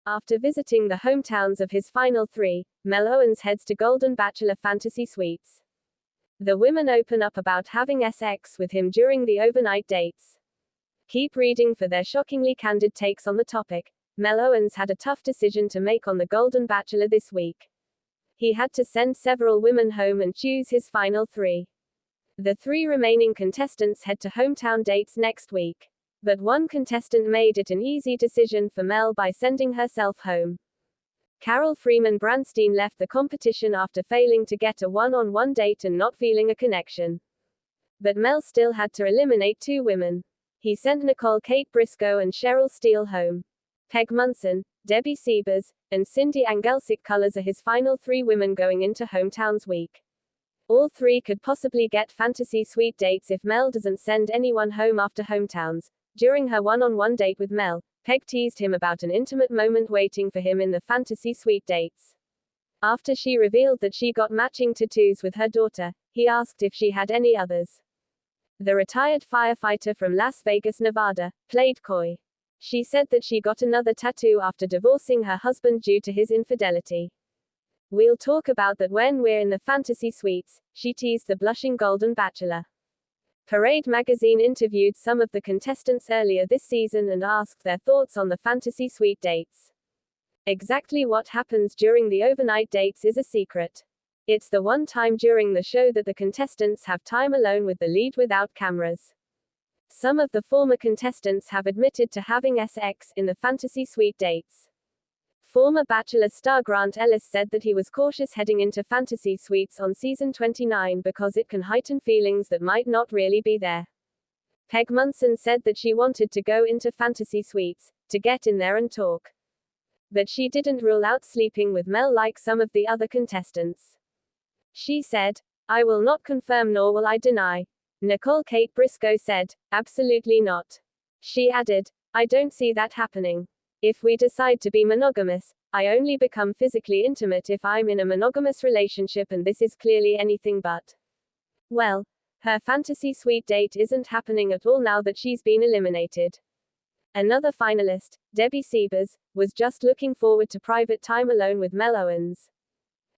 After visiting the hometowns of his final three, Mel Owens heads to Golden Bachelor Fantasy Suites. The women open up about having sex with him during the overnight dates. Keep reading for their shockingly candid takes on the topic. Mel Owens had a tough decision to make on the Golden Bachelor this week. He had to send several women home and choose his final three. The three remaining contestants head to hometown dates next week. But one contestant made it an easy decision for Mel by sending herself home. Carol Freeman Branstein left the competition after failing to get a one-on-one date and not feeling a connection. But Mel still had to eliminate two women. He sent Nicole Kate Briscoe and Cheryl Steele home. Peg Munson, Debbie Siebers, and Cindy Angelsick Colors are his final three women going into Hometowns week. All three could possibly get fantasy suite dates if Mel doesn't send anyone home after Hometowns. During her one-on-one date with Mel, Peg teased him about an intimate moment waiting for him in the fantasy suite dates. After she revealed that she got matching tattoos with her daughter, he asked if she had any others. The retired firefighter from Las Vegas, Nevada, played coy. She said that she got another tattoo after divorcing her husband due to his infidelity. "We'll talk about that when we're in the fantasy suites," she teased the blushing Golden Bachelor. Parade magazine interviewed some of the contestants earlier this season and asked their thoughts on the fantasy suite dates. Exactly what happens during the overnight dates is a secret. It's the one time during the show that the contestants have time alone with the lead without cameras. Some of the former contestants have admitted to having sex in the fantasy suite dates. Former Bachelor star Grant Ellis said that he was cautious heading into fantasy suites on season 29 because it can heighten feelings that might not really be there. Peg Munson said that she wanted to go into fantasy suites to get in there and talk. But she didn't rule out sleeping with Mel like some of the other contestants. She said, "I will not confirm nor will I deny." Nicole Kate Briscoe said, "Absolutely not." She added, "I don't see that happening. If we decide to be monogamous, I only become physically intimate if I'm in a monogamous relationship, and this is clearly anything but." Well, her fantasy suite date isn't happening at all now that she's been eliminated. Another finalist, Debbie Siebers, was just looking forward to private time alone with Mel Owens.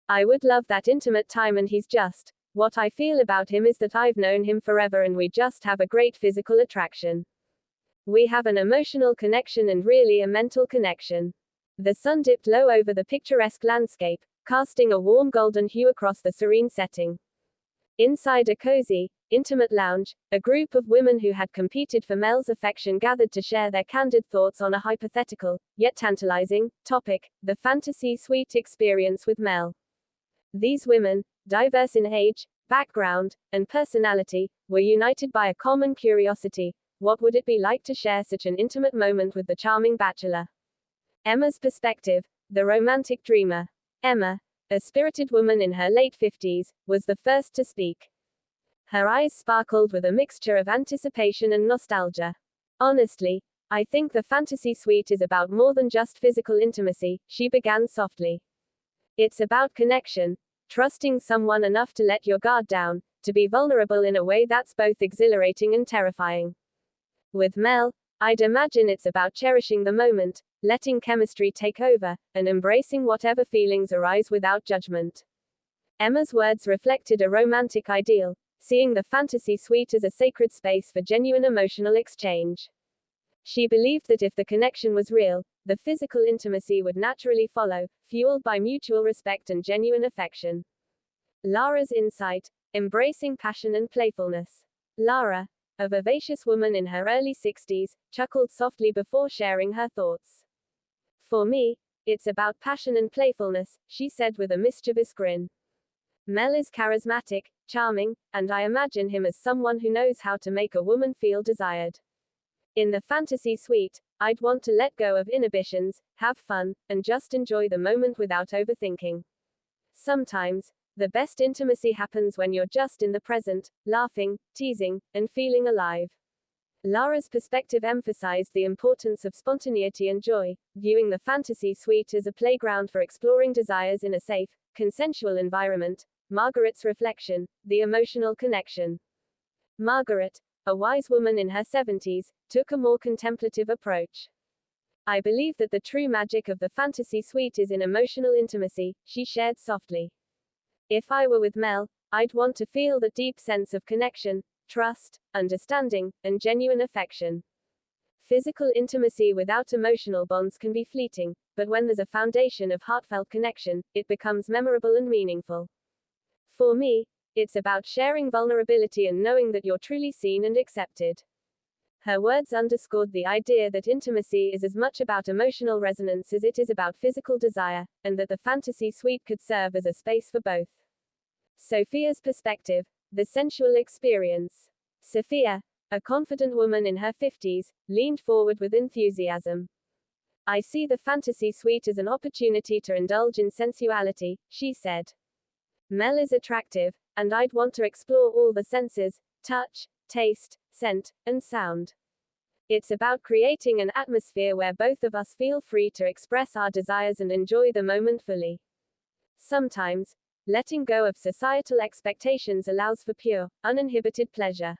"I would love that intimate time, and he's just, what I feel about him is that I've known him forever and we just have a great physical attraction. We have an emotional connection and really a mental connection." The sun dipped low over the picturesque landscape, casting a warm golden hue across the serene setting. Inside a cozy, intimate lounge, a group of women who had competed for Mel's affection gathered to share their candid thoughts on a hypothetical, yet tantalizing, topic: the fantasy suite experience with Mel. These women, diverse in age, background, and personality, were united by a common curiosity: what would it be like to share such an intimate moment with the charming bachelor? Emma's perspective, the romantic dreamer. Emma, a spirited woman in her late 50s, was the first to speak. Her eyes sparkled with a mixture of anticipation and nostalgia. "Honestly, I think the fantasy suite is about more than just physical intimacy," she began softly. "It's about connection, trusting someone enough to let your guard down, to be vulnerable in a way that's both exhilarating and terrifying. With Mel, I'd imagine it's about cherishing the moment, letting chemistry take over, and embracing whatever feelings arise without judgment." Emma's words reflected a romantic ideal, seeing the fantasy suite as a sacred space for genuine emotional exchange. She believed that if the connection was real, the physical intimacy would naturally follow, fueled by mutual respect and genuine affection. Lara's insight: embracing passion and playfulness. Lara, a vivacious woman in her early 60s, chuckled softly before sharing her thoughts. "For me, it's about passion and playfulness," she said with a mischievous grin. "Mel is charismatic, charming, and I imagine him as someone who knows how to make a woman feel desired. In the fantasy suite, I'd want to let go of inhibitions, have fun, and just enjoy the moment without overthinking. Sometimes, the best intimacy happens when you're just in the present, laughing, teasing, and feeling alive." Lara's perspective emphasized the importance of spontaneity and joy, viewing the fantasy suite as a playground for exploring desires in a safe, consensual environment. Margaret's reflection: the emotional connection. Margaret, a wise woman in her 70s, took a more contemplative approach. I believe that the true magic of the fantasy suite is in emotional intimacy, she shared softly. If I were with Mel, I'd want to feel that deep sense of connection, trust, understanding, and genuine affection. Physical intimacy without emotional bonds can be fleeting, but when there's a foundation of heartfelt connection, it becomes memorable and meaningful. For me, it's about sharing vulnerability and knowing that you're truly seen and accepted. Her words underscored the idea that intimacy is as much about emotional resonance as it is about physical desire, and that the fantasy suite could serve as a space for both. Sophia's perspective, the sensual experience. Sophia, a confident woman in her 50s, leaned forward with enthusiasm. I see the fantasy suite as an opportunity to indulge in sensuality, she said. Mel is attractive, and I'd want to explore all the senses, touch, taste, scent, and sound. It's about creating an atmosphere where both of us feel free to express our desires and enjoy the moment fully. Sometimes, letting go of societal expectations allows for pure, uninhibited pleasure.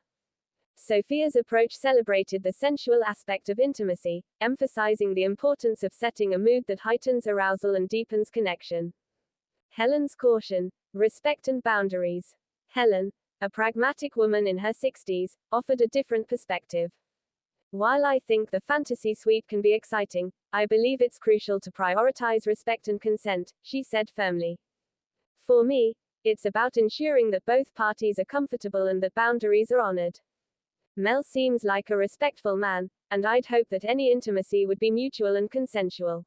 Sophia's approach celebrated the sensual aspect of intimacy, emphasizing the importance of setting a mood that heightens arousal and deepens connection. Helen's caution, respect and boundaries. Helen, a pragmatic woman in her 60s, offered a different perspective. While I think the fantasy suite can be exciting, I believe it's crucial to prioritize respect and consent, she said firmly. For me, it's about ensuring that both parties are comfortable and that boundaries are honored. Mel seems like a respectful man, and I'd hope that any intimacy would be mutual and consensual.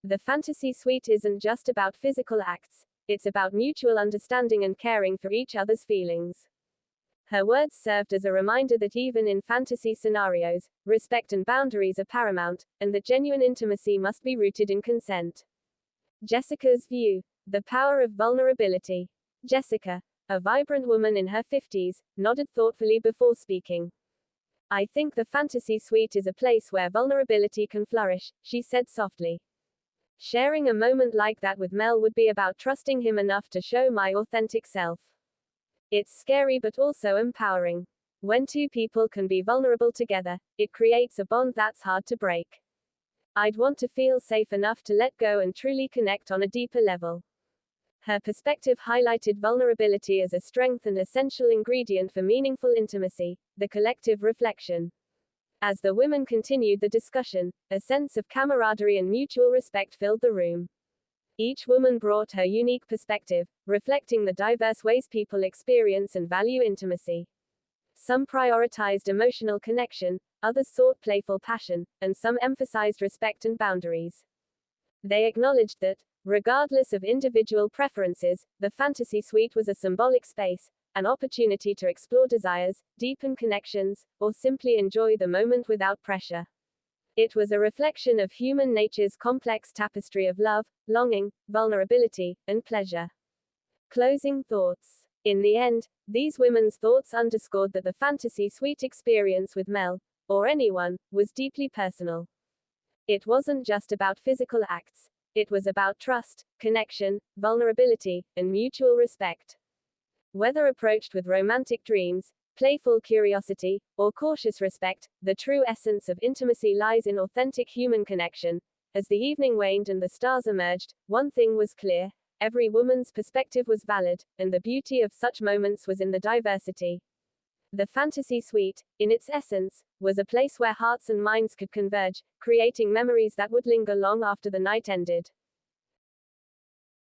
The fantasy suite isn't just about physical acts, it's about mutual understanding and caring for each other's feelings. Her words served as a reminder that even in fantasy scenarios, respect and boundaries are paramount, and that genuine intimacy must be rooted in consent. Jessica's view, the power of vulnerability. Jessica, a vibrant woman in her 50s, nodded thoughtfully before speaking. I think the fantasy suite is a place where vulnerability can flourish, she said softly. Sharing a moment like that with Mel would be about trusting him enough to show my authentic self. It's scary but also empowering. When two people can be vulnerable together, it creates a bond that's hard to break. I'd want to feel safe enough to let go and truly connect on a deeper level. Her perspective highlighted vulnerability as a strength and essential ingredient for meaningful intimacy, the collective reflection. As the women continued the discussion, a sense of camaraderie and mutual respect filled the room. Each woman brought her unique perspective, reflecting the diverse ways people experience and value intimacy. Some prioritized emotional connection, others sought playful passion, and some emphasized respect and boundaries. They acknowledged that, regardless of individual preferences, the fantasy suite was a symbolic space, an opportunity to explore desires, deepen connections, or simply enjoy the moment without pressure. It was a reflection of human nature's complex tapestry of love, longing, vulnerability, and pleasure. Closing thoughts. In the end, these women's thoughts underscored that the fantasy suite experience with Mel, or anyone, was deeply personal. It wasn't just about physical acts. It was about trust, connection, vulnerability, and mutual respect. Whether approached with romantic dreams, playful curiosity, or cautious respect, the true essence of intimacy lies in authentic human connection. As the evening waned and the stars emerged, one thing was clear: every woman's perspective was valid, and the beauty of such moments was in the diversity. The fantasy suite, in its essence, was a place where hearts and minds could converge, creating memories that would linger long after the night ended.